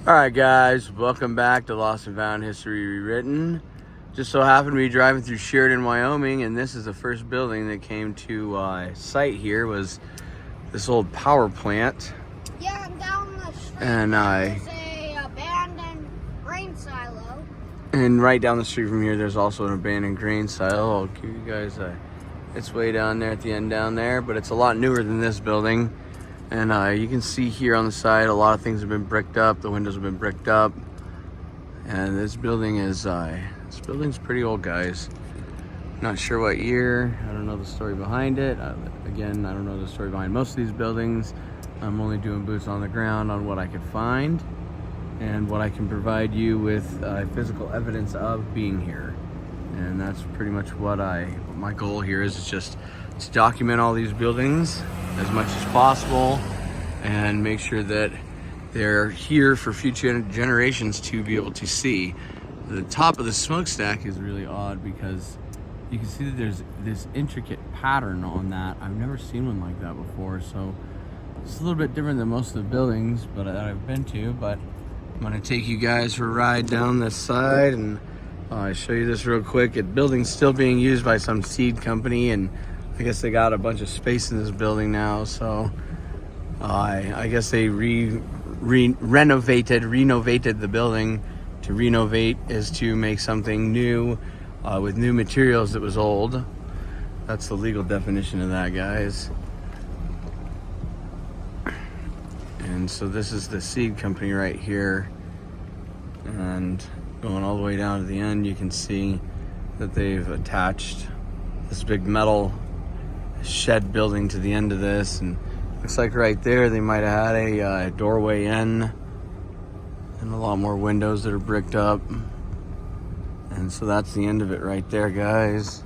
Alright guys, welcome back to Lost and Found History Rewritten. Just so happened to be driving through Sheridan, Wyoming, and this is the first building that came to sight here was this old power plant. Yeah, down the street And there's a abandoned grain silo. And right down the street from here there's also an abandoned grain silo. I'll give you guys it's way down there at the end down there, but it's a lot newer than this building. And you can see here on the side, a lot of things have been bricked up. The windows have been bricked up. And this building is, this building's pretty old, guys. Not sure what year. I don't know the story behind it. Again, I don't know the story behind most of these buildings. I'm only doing boots on the ground on what I could find and what I can provide you with physical evidence of being here. And that's pretty much what my goal here is just to document all these buildings as much as possible and make sure that they're here for future generations to be able to see. The top of the smokestack is really odd because you can see that there's this intricate pattern on that. I've never seen one like that before, so it's a little bit different than most of the buildings that I've been to, but I'm gonna take you guys for a ride down this side and show you this real quick. The building's still being used by some seed company, and I guess they got a bunch of space in this building now, so I guess they renovated the building. To renovate is to make something new with new materials that was old. That's the legal definition of that, guys. And so this is the seed company right here, and going all the way down to the end, you can see that they've attached this big metal shed building to the end of this, and looks like right there they might have had a doorway in and a lot more windows that are bricked up. And so that's the end of it right there, guys.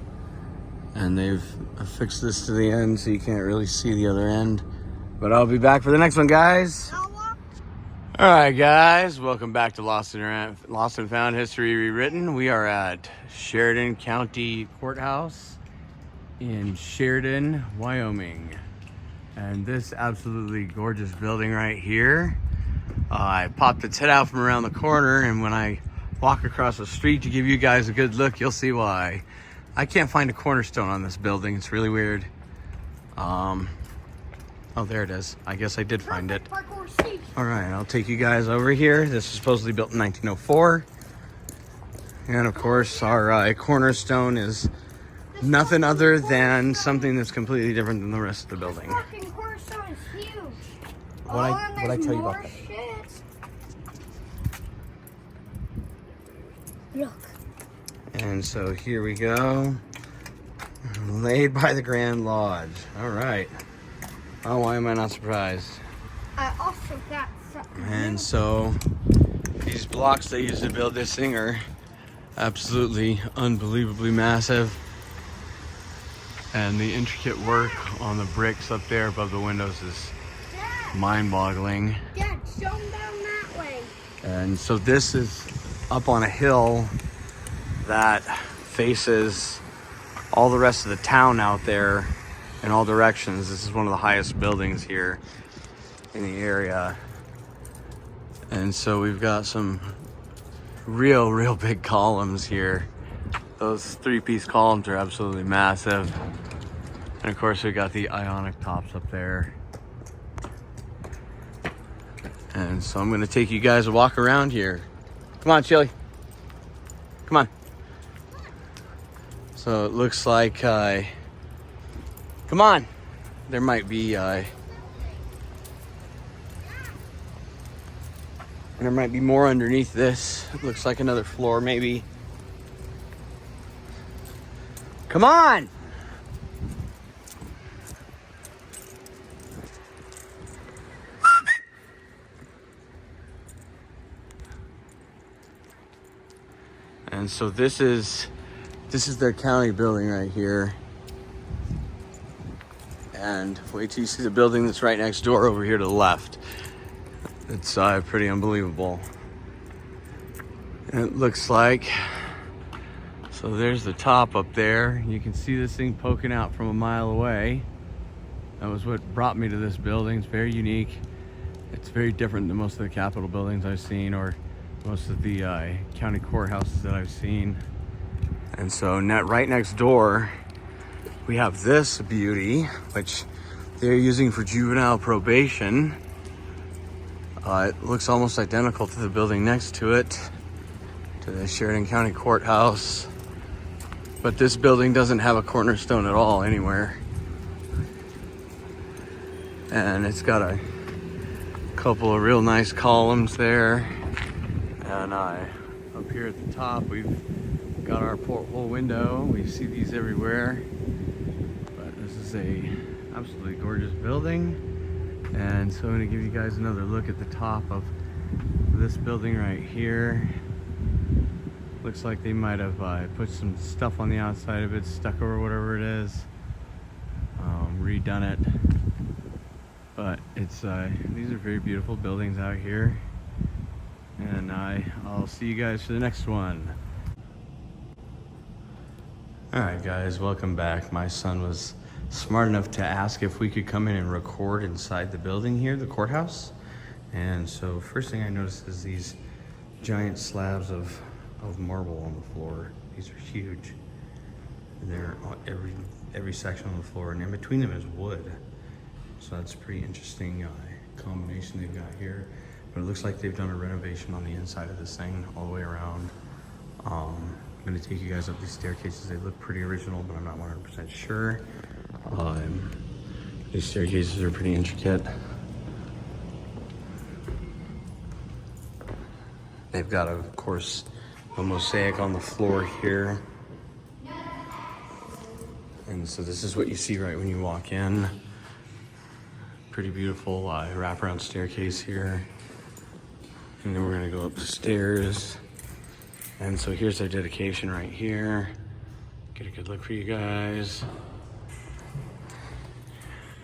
And they've affixed this to the end so you can't really see the other end, but I'll be back for the next one, guys. All right, guys, welcome back to Lost and Found History Rewritten. We are at Sheridan County Courthouse in Sheridan, Wyoming. And this absolutely gorgeous building right here, I popped its head out from around the corner, and when I walk across the street to give you guys a good look, you'll see why. I can't find a cornerstone on this building. It's really weird. Oh, there it is. I guess I did find it. All right, I'll take you guys over here. This was supposedly built in 1904. And of course, our cornerstone is nothing other than something that's completely different than the rest of the building. This fucking cornerstone is huge. What I tell you about that? Shit. Look. And so here we go. Laid by the Grand Lodge. All right. Oh, why am I not surprised? I also got something. And so these blocks they used to build this thing are absolutely unbelievably massive. And the intricate work on the bricks up there above the windows is mind-boggling. Dad, show them down that way. And so this is up on a hill that faces all the rest of the town out there in all directions. This is one of the highest buildings here in the area. And so we've got some real big columns here. Those three-piece columns are absolutely massive. And of course we got the ionic tops up there. And so I'm gonna take you guys a walk around here. Come on, Chili. Come on. So it looks like, come on. There might be, and there might be more underneath this. It looks like another floor maybe. Come on! And so this is their county building right here. And wait till you see the building that's right next door over here to the left. It's pretty unbelievable. And it looks like, so there's the top up there. You can see this thing poking out from a mile away. That was what brought me to this building. It's very unique. It's very different than most of the Capitol buildings I've seen, or most of the county courthouses that I've seen. And so right next door, we have this beauty, which they're using for juvenile probation. It looks almost identical to the building next to it, to the Sheridan County Courthouse. But this building doesn't have a cornerstone at all anywhere. And it's got a couple of real nice columns there. And up here at the top, we've got our porthole window. We see these everywhere. But this is a absolutely gorgeous building. And so I'm gonna give you guys another look at the top of this building right here. Looks like they might have put some stuff on the outside of it, stucco or whatever it is, redone it. But it's these are very beautiful buildings out here. And I'll see you guys for the next one. All right, guys, welcome back. My son was smart enough to ask if we could come in and record inside the building here, the courthouse. And so first thing I noticed is these giant slabs of marble on the floor. These are huge. They're on every section on the floor, and in between them is wood. So that's a pretty interesting combination they've got here. But it looks like they've done a renovation on the inside of this thing all the way around. I'm gonna take you guys up these staircases. They look pretty original, but I'm not 100% sure. These staircases are pretty intricate. They've got, of course, a mosaic on the floor here. And so this is what you see right when you walk in. Pretty beautiful wraparound staircase here. And then we're gonna go up the stairs. And so here's their dedication right here. Get a good look for you guys.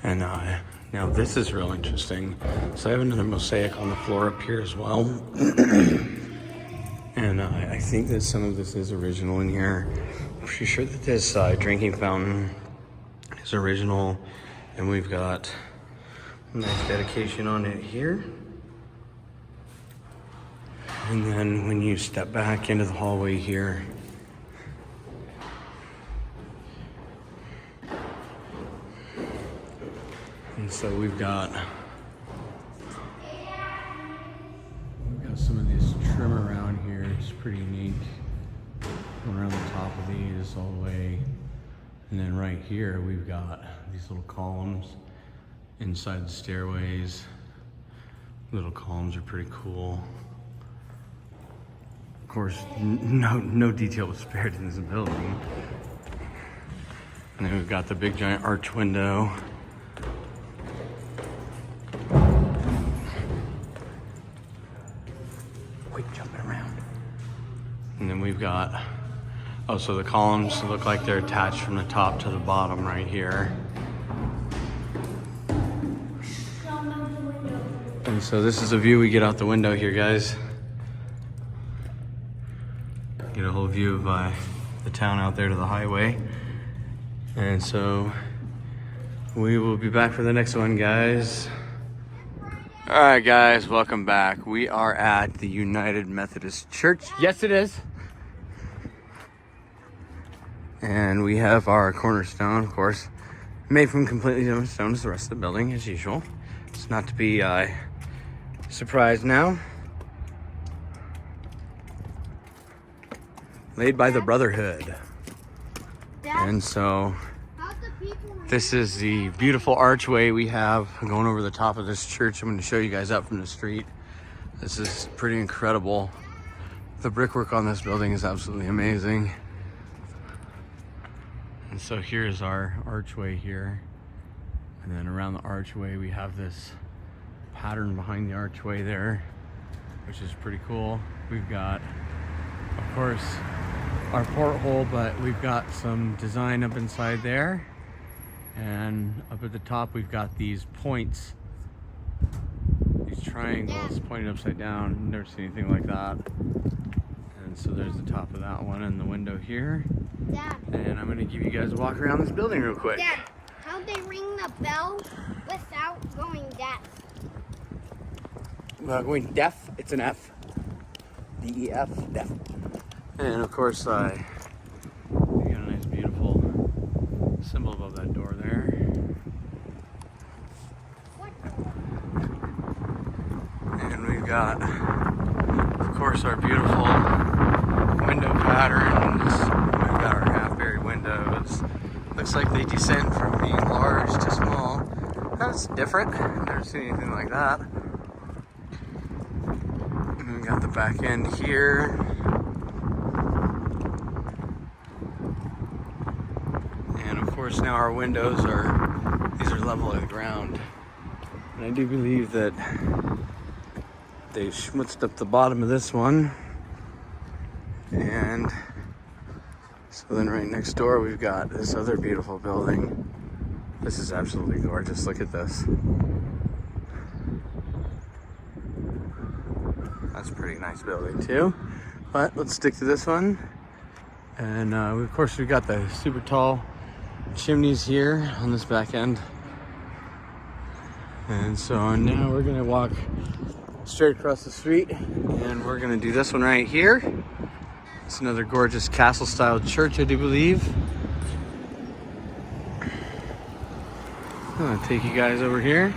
And now this is real interesting. So I have another mosaic on the floor up here as well. And I think that some of this is original in here. I'm pretty sure that this drinking fountain is original. And we've got a nice dedication on it here. And then when you step back into the hallway here, and so we've got some of this trim around here. It's pretty neat. Going around the top of these all the way. And then right here, we've got these little columns inside the stairways. Little columns are pretty cool. Of course, no detail was spared in this building. And then we've got the big giant arch window. Quit jumping around. And then we've got, oh, so the columns look like they're attached from the top to the bottom right here. And so this is a view we get out the window here, guys. Get a whole view of the town out there to the highway. And so we will be back for the next one, guys. All right, guys, welcome back. We are at the United Methodist Church. Yes, it is. And we have our cornerstone, of course, made from completely different stone as the rest of the building, as usual. It's not to be surprised now. Laid by the Brotherhood. And so this is the beautiful archway we have going over the top of this church. I'm going to show you guys up from the street. This is pretty incredible. The brickwork on this building is absolutely amazing. And so here's our archway here. And then around the archway we have this pattern behind the archway there, which is pretty cool. We've got, of course, our porthole, but we've got some design up inside there. And up at the top we've got these points, these triangles pointed upside down. Never seen anything like that. And so there's the top of that one and the window here. Dad. And I'm gonna give you guys a walk around this building real quick. Dad, how'd they ring the bell without going deaf? going deaf. It's an F. DEF, deaf. And of course, you got a nice, beautiful symbol above that door there. And we've got, of course, our beautiful window patterns. We've got our half-buried windows. Looks like they descend from being large to small. That's different. I've never seen anything like that. And we've got the back end here. And of course now our windows these are level with the ground. And I do believe that they schmutzed up the bottom of this one. And so then right next door we've got this other beautiful building. This is absolutely gorgeous. Look at this. That's a pretty nice building too. But let's stick to this one. And of course we've got the super tall chimneys here on this back end. And so now we're gonna walk straight across the street and we're gonna do this one right here. It's another gorgeous castle style church, I do believe. I'm gonna take you guys over here.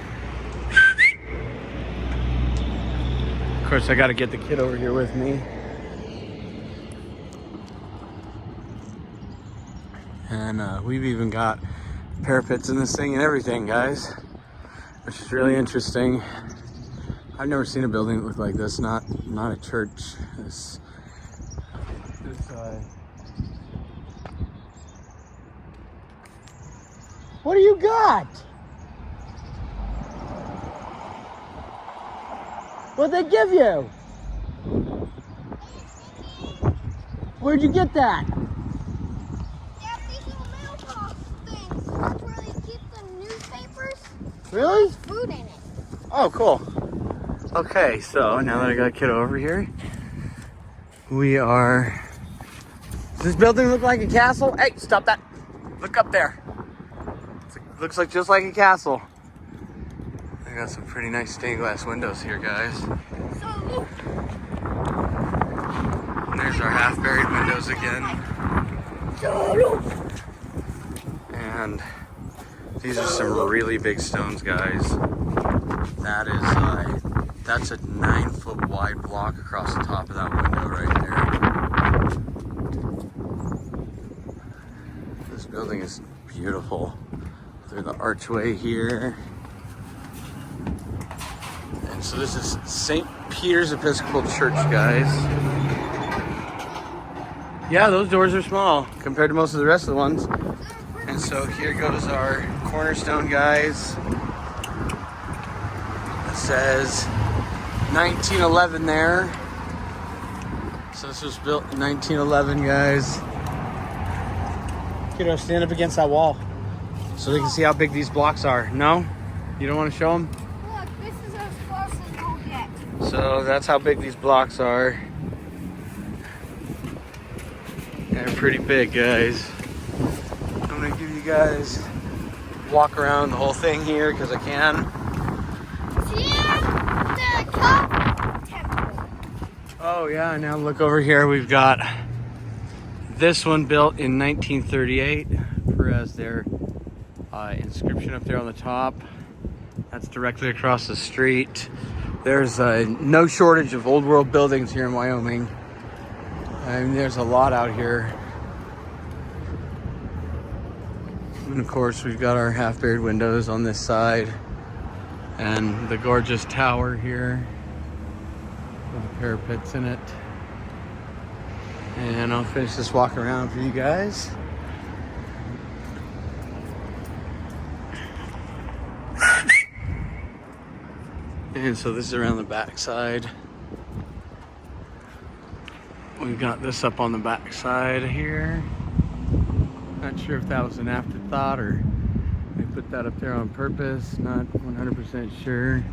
Of course, I gotta get the kid over here with me. And we've even got parapets in this thing and everything, guys, which is really interesting. I've never seen a building that looked like this, not a church. What do you got? What'd they give you? Where'd you get that? Yeah, these little mailbox things. That's where they keep the newspapers. Really? There's food in it. Oh, cool. Okay, so now that I got a kid over here, does this building look like a castle? Hey, stop that. Look up there. Looks like just like a castle. I got some pretty nice stained glass windows here, guys. So, And there's our half-buried windows again. And these are some really big stones, guys. That's a 9-foot wide block across the top of that window right there. This building is beautiful. Through the archway here. And so this is St. Peter's Episcopal Church, guys. Yeah, those doors are small compared to most of the rest of the ones. And so here goes our cornerstone, guys. It says 1911 there. So this was built in 1911, guys. Kiddo, stand up against that wall so they can see how big these blocks are. No? You don't want to show them? look, this is as close as we'll get. So that's how big these blocks are. They're pretty big, guys. I'm gonna give you guys a walk around the whole thing here because I can. Here's the cup temple. Oh yeah, now look over here. We've got this one built in 1938. Whereas their inscription up there on the top, that's directly across the street. There's no shortage of old world buildings here in Wyoming. I mean, there's a lot out here. And of course, we've got our half-buried windows on this side and the gorgeous tower here with the parapets in it. And I'll finish this walk around for you guys. And so this is around the back side. We've got this up on the back side here. Not sure if that was an afterthought or they put that up there on purpose. Not 100% sure.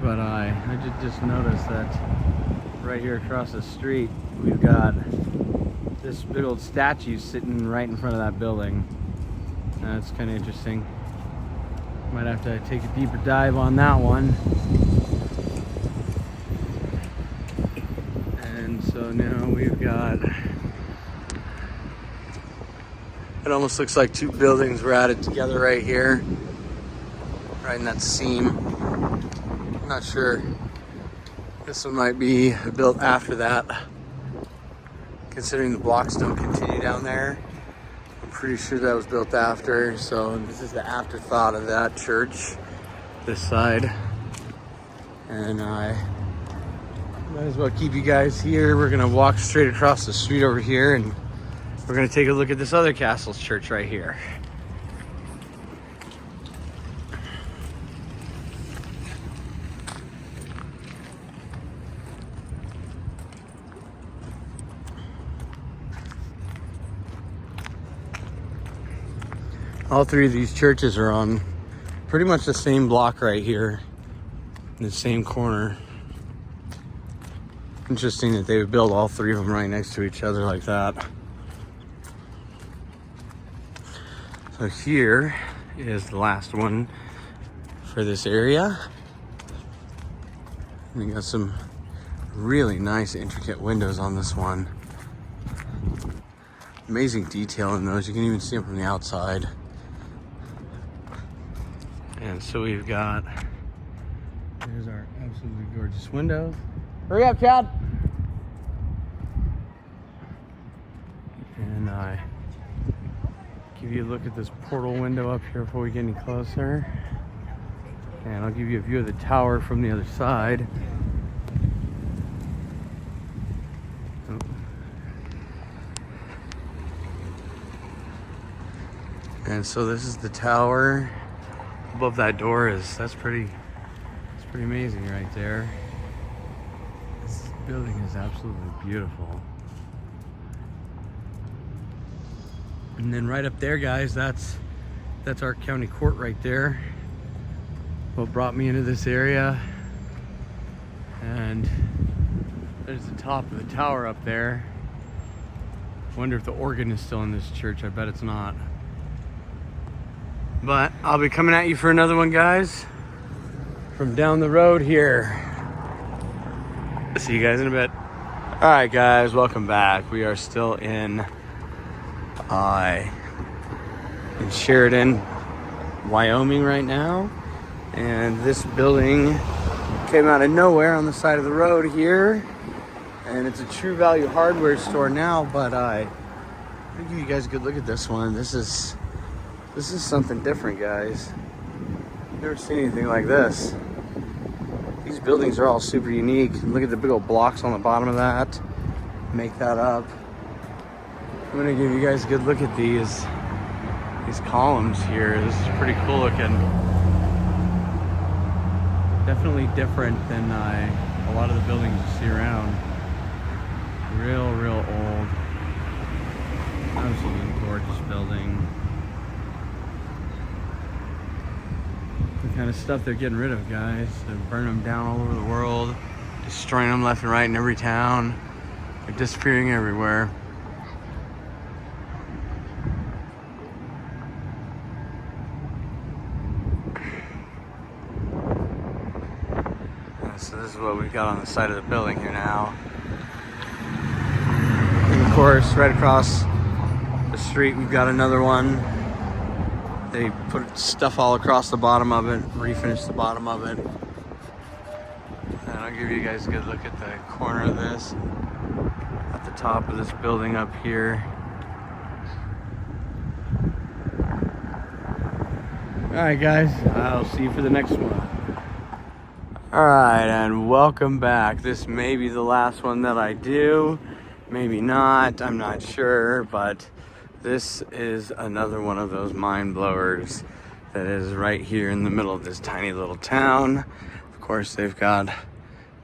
But I just noticed that right here across the street, we've got this big old statue sitting right in front of that building. That's kind of interesting. Might have to take a deeper dive on that one. now we've got, it almost looks like two buildings were added together right here, right in that seam. I'm not sure. This one might be built after that, considering the blocks don't continue down there. I'm pretty sure that was built after, so this is the afterthought of that church, this side. And I might as well keep you guys here. We're gonna walk straight across the street over here and we're gonna take a look at this other castle's church right here. All three of these churches are on pretty much the same block right here, in the same corner. Interesting that they would build all three of them right next to each other like that. So here is the last one for this area. We got some really nice intricate windows on this one. Amazing detail in those. You can even see them from the outside. And so we've got, here's our absolutely gorgeous window. Hurry up, Chad. And I give you a look at this portal window up here before we get any closer. And I'll give you a view of the tower from the other side. And so this is the tower. Above that door that's pretty amazing right there. This building is absolutely beautiful. And then right up there, guys, that's our county court right there. What brought me into this area. And there's the top of the tower up there. Wonder if the organ is still in this church. I bet it's not. But I'll be coming at you for another one, guys, from down the road here. See you guys in a bit. All right, guys, welcome back. We are still in Sheridan, Wyoming right now. And this building came out of nowhere on the side of the road here. And it's a True Value hardware store now, but I'll give you guys a good look at this one. This is something different, guys. Never seen anything like this. These buildings are all super unique. Look at the big old blocks on the bottom of that. Make that up. I'm gonna give you guys a good look at these columns here. This is pretty cool looking. Definitely different than a lot of the buildings you see around. Real old. Absolutely gorgeous building. The kind of stuff they're getting rid of, guys. They're burning them down all over the world, destroying them left and right in every town. They're disappearing everywhere. So this is what we've got on the side of the building here now. And of course, right across the street, we've got another one. They put stuff all across the bottom of it, refinished the bottom of it. And I'll give you guys a good look at the corner of this, at the top of this building up here. All right, guys, I'll see you for the next one. All right, and welcome back. This may be the last one that I do, maybe not, I'm not sure, but this is another one of those mind blowers that is right here in the middle of this tiny little town. Of course, they've got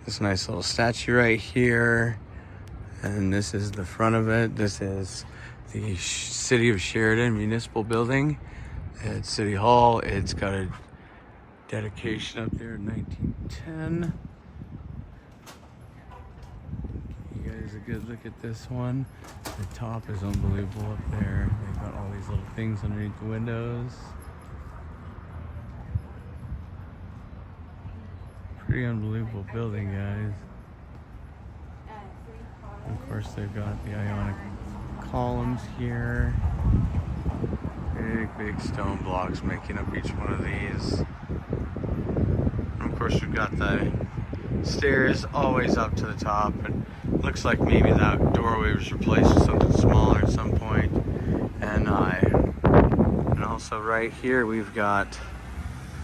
this nice little statue right here, and this is the front of it. This is the City of Sheridan Municipal Building at City Hall. It's got a dedication up there in 1910. You guys a good look at this one. The top is unbelievable up there. They've got all these little things underneath the windows. Pretty unbelievable building, guys. Of course, they've got the Ionic columns here. Big stone blocks making up each one of these. And of course, we've got the stairs always up to the top. And it looks like maybe that doorway was replaced with something smaller at some point. And also right here, we've got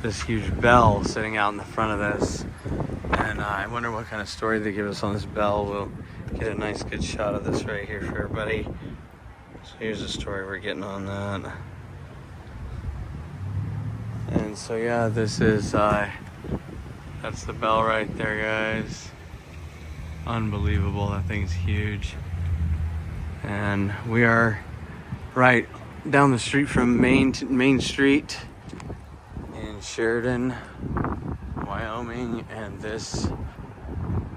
this huge bell sitting out in the front of this. And I wonder what kind of story they give us on this bell. We'll get a nice good shot of this right here for everybody. So here's the story we're getting on that. And so yeah, this is that's the bell right there, guys. Unbelievable, that thing's huge. And we are right down the street from Main Street in Sheridan, Wyoming, and this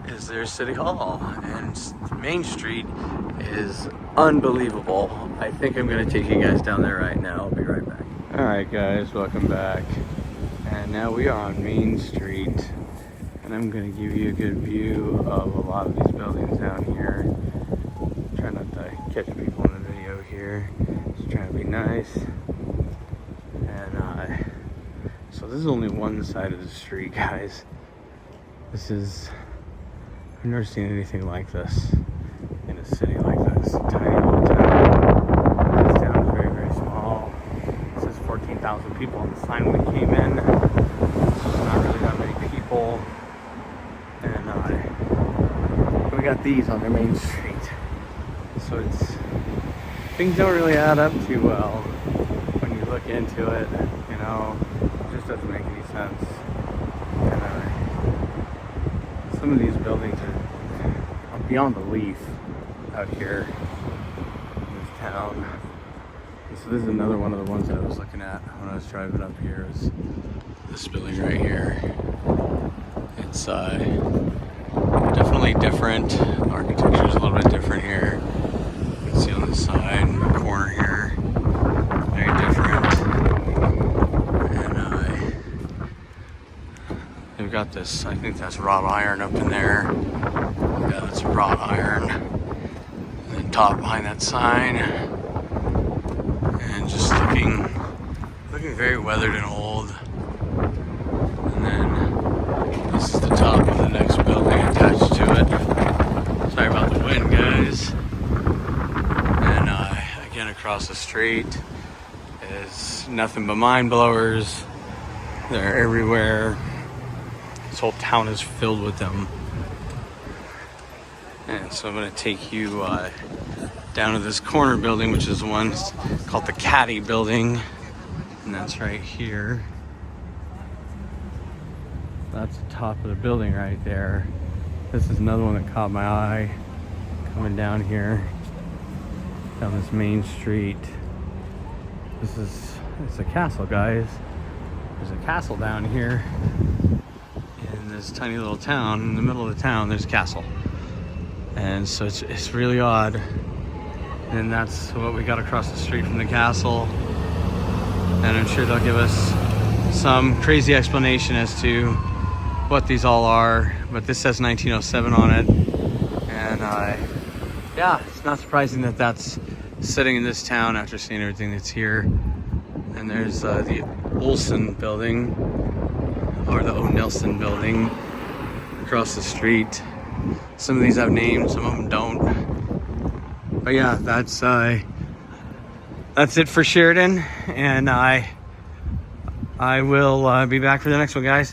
is their city hall. And Main Street is unbelievable. I think I'm gonna take you guys down there right now. I'll be right back. All right, guys, welcome back. And now we are on Main Street, and I'm gonna give you a good view of a lot of these buildings down here. Try not to catch people in the video here. Just trying to be nice. And so this is only one side of the street, guys. This is, I've never seen anything like this in a city like this. Tiny little town. This town is very, very small. It says 14,000 people on the sign when we came in. So it's not really that many people. And we got these on their main street. So things don't really add up too well when you look into it, you know. It just doesn't make any sense. And some of these buildings are beyond belief out here in this town. And so this is another one of the ones that I was looking at when I was driving up here. Is this building right here. It's definitely different. Architecture is a little bit different here. You can see on this side, in the corner here, very different. And they've got this, I think that's wrought iron up in there. Yeah, that's wrought iron. And then top behind that sign. And just looking very weathered and old. And then this is the top of the next building attached to it. Sorry about the wind, guys. And again, across the street is nothing but mine blowers. They're everywhere. This whole town is filled with them. And so I'm going to take you down to this corner building, which is one called the Caddy Building. And that's right here. That's the top of the building right there. This is another one that caught my eye coming down here, down this main street. It's a castle, guys. There's a castle down here in this tiny little town. In the middle of the town, there's a castle. And so it's really odd. And that's what we got across the street from the castle. And I'm sure they'll give us some crazy explanation as to what these all are. But this says 1907 on it. And yeah, it's not surprising that that's sitting in this town after seeing everything that's here. And there's the Olson building, or the O'Nilson building across the street. Some of these have names, some of them don't. But yeah, that's it for Sheridan, and I will be back for the next one, guys.